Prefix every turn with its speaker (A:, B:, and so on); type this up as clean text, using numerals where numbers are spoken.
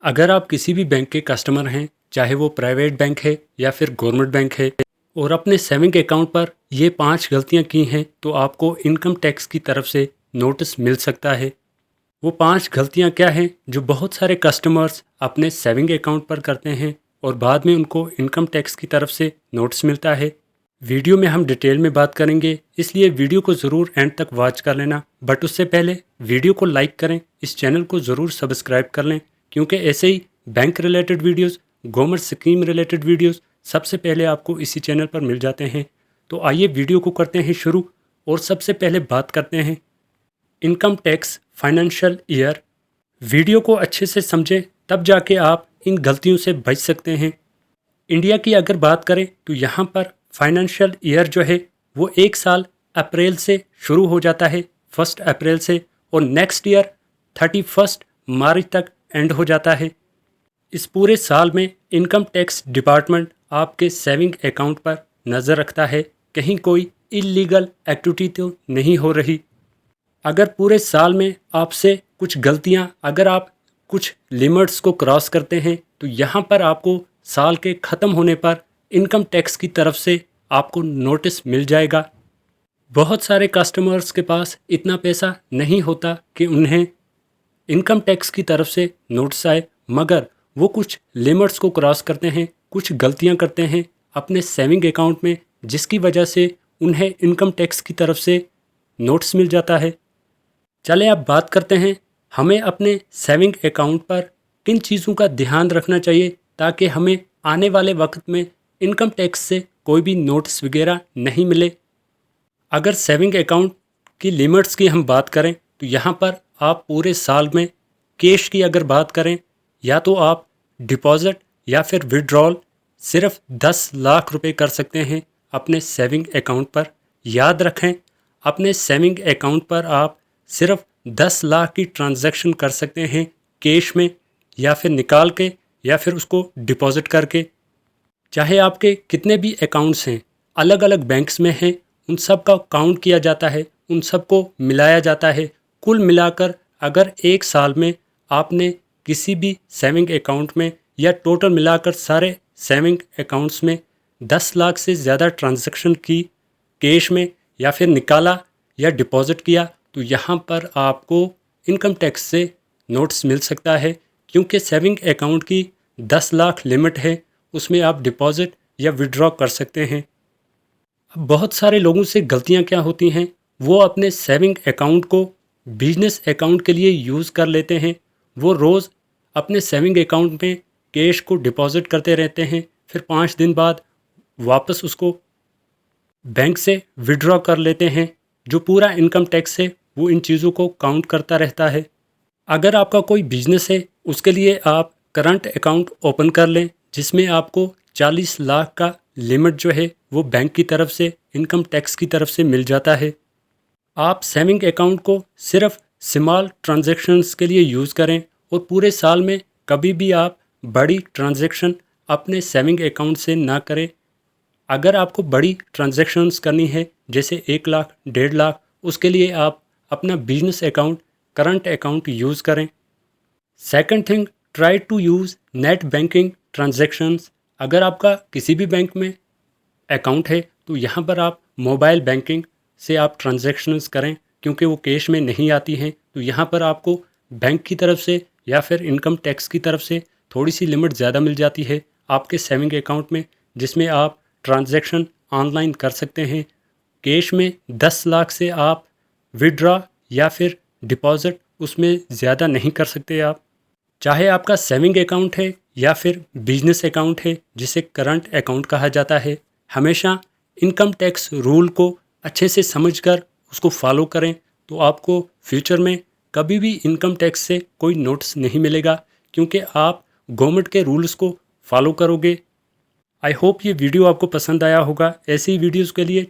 A: अगर आप किसी भी बैंक के कस्टमर हैं, चाहे वो प्राइवेट बैंक है या फिर गवर्नमेंट बैंक है, और अपने सेविंग अकाउंट पर ये 5 गलतियां की हैं, तो आपको इनकम टैक्स की तरफ से नोटिस मिल सकता है। वो 5 गलतियां क्या हैं जो बहुत सारे कस्टमर्स अपने सेविंग अकाउंट पर करते हैं और बाद में उनको इनकम टैक्स की तरफ से नोटिस मिलता है। वीडियो में हम डिटेल में बात करेंगे, इसलिए वीडियो को ज़रूर एंड तक वॉच कर लेना। बट उससे पहले वीडियो को लाइक करें, इस चैनल को ज़रूर सब्सक्राइब कर लें, क्योंकि ऐसे ही bank related videos, government scheme related videos सबसे पहले आपको इसी चैनल पर मिल जाते हैं। तो आइए वीडियो को करते हैं शुरू, और सबसे पहले बात करते हैं income tax financial year. Video को अच्छे से समझें, तब जाके आप इन गलतियों से बच सकते हैं। इंडिया की अगर बात करें तो यहाँ पर फाइनेंशियल ईयर जो है वो एक साल अप्रैल से शुरू हो जाता है, 1 अप्रैल से, और नेक्स्ट ईयर 31 मार्च तक एंड हो जाता है। इस पूरे साल में इनकम टैक्स डिपार्टमेंट आपके सेविंग अकाउंट पर नज़र रखता है, कहीं कोई इलीगल एक्टिविटी तो नहीं हो रही। अगर पूरे साल में आपसे कुछ गलतियां, अगर आप कुछ लिमिट्स को क्रॉस करते हैं, तो यहाँ पर आपको साल के ख़त्म होने पर इनकम टैक्स की तरफ से आपको नोटिस मिल जाएगा। बहुत सारे कस्टमर्स के पास इतना पैसा नहीं होता कि उन्हें इनकम टैक्स की तरफ से नोटिस आए, मगर वो कुछ लिमिट्स को क्रॉस करते हैं, कुछ गलतियां करते हैं अपने सेविंग अकाउंट में, जिसकी वजह से उन्हें इनकम टैक्स की तरफ से नोटिस मिल जाता है। चले अब बात करते हैं हमें अपने सेविंग अकाउंट पर किन चीज़ों का ध्यान रखना चाहिए, ताकि हमें आने वाले वक्त में इनकम टैक्स से कोई भी नोटिस वगैरह नहीं मिले। अगर सेविंग अकाउंट की लिमिट्स की हम बात करें, तो यहाँ पर आप पूरे साल में कैश की अगर बात करें, या तो आप डिपॉजिट या फिर विड्रॉल सिर्फ 10 लाख रुपए कर सकते हैं अपने सेविंग अकाउंट पर। याद रखें, अपने सेविंग अकाउंट पर आप सिर्फ 10 लाख की ट्रांजैक्शन कर सकते हैं कैश में, या फिर निकाल के, या फिर उसको डिपॉजिट करके। चाहे आपके कितने भी अकाउंट्स हैं, अलग अलग बैंक्स में हैं, उन सब का काउंट किया जाता है, उन सब को मिलाया जाता है। कुल मिलाकर अगर एक साल में आपने किसी भी सेविंग अकाउंट में, या टोटल मिलाकर सारे सेविंग अकाउंट्स में 10 लाख से ज़्यादा ट्रांजैक्शन की कैश में, या फिर निकाला या डिपॉजिट किया, तो यहाँ पर आपको इनकम टैक्स से नोटिस मिल सकता है, क्योंकि सेविंग अकाउंट की 10 लाख लिमिट है, उसमें आप डिपॉजिट या विड्रॉ कर सकते हैं। अब बहुत सारे लोगों से गलतियाँ क्या होती हैं, वो अपने सेविंग अकाउंट को बिजनेस अकाउंट के लिए यूज़ कर लेते हैं। वो रोज़ अपने सेविंग अकाउंट में कैश को डिपॉजिट करते रहते हैं, फिर 5 दिन बाद वापस उसको बैंक से विड्रॉ कर लेते हैं। जो पूरा इनकम टैक्स है वो इन चीज़ों को काउंट करता रहता है। अगर आपका कोई बिजनेस है, उसके लिए आप करंट अकाउंट ओपन कर लें, जिसमें आपको 40 लाख का लिमिट जो है वो बैंक की तरफ से, इनकम टैक्स की तरफ से मिल जाता है। आप सेविंग अकाउंट को सिर्फ स्मॉल ट्रांजैक्शंस के लिए यूज़ करें, और पूरे साल में कभी भी आप बड़ी ट्रांजैक्शन अपने सेविंग अकाउंट से ना करें। अगर आपको बड़ी ट्रांजैक्शंस करनी है, जैसे 1 लाख, 1.5 लाख, उसके लिए आप अपना business account, current account use करें। Second thing, try to use net banking transactions. अगर आपका किसी भी बैंक में अकाउंट है, तो यहाँ पर आप मोबाइल बैंकिंग से आप ट्रांजैक्शंस करें, क्योंकि वो कैश में नहीं आती हैं। तो यहाँ पर आपको बैंक की तरफ से या फिर इनकम टैक्स की तरफ से थोड़ी सी लिमिट ज़्यादा मिल जाती है आपके सेविंग अकाउंट में, जिसमें आप ट्रांजैक्शन ऑनलाइन कर सकते हैं। कैश में 10 लाख से आप विड्रॉ या फिर डिपॉजिट उसमें ज़्यादा नहीं कर सकते आप। चाहे आपका सेविंग अकाउंट है या फिर बिजनेस अकाउंट है, जिसे करंट अकाउंट कहा जाता है, हमेशा इनकम टैक्स रूल को अच्छे से समझकर उसको फॉलो करें, तो आपको फ्यूचर में कभी भी इनकम टैक्स से कोई नोटिस नहीं मिलेगा, क्योंकि आप गवर्नमेंट के रूल्स को फॉलो करोगे। आई होप ये वीडियो आपको पसंद आया होगा। ऐसी वीडियोज़ के लिए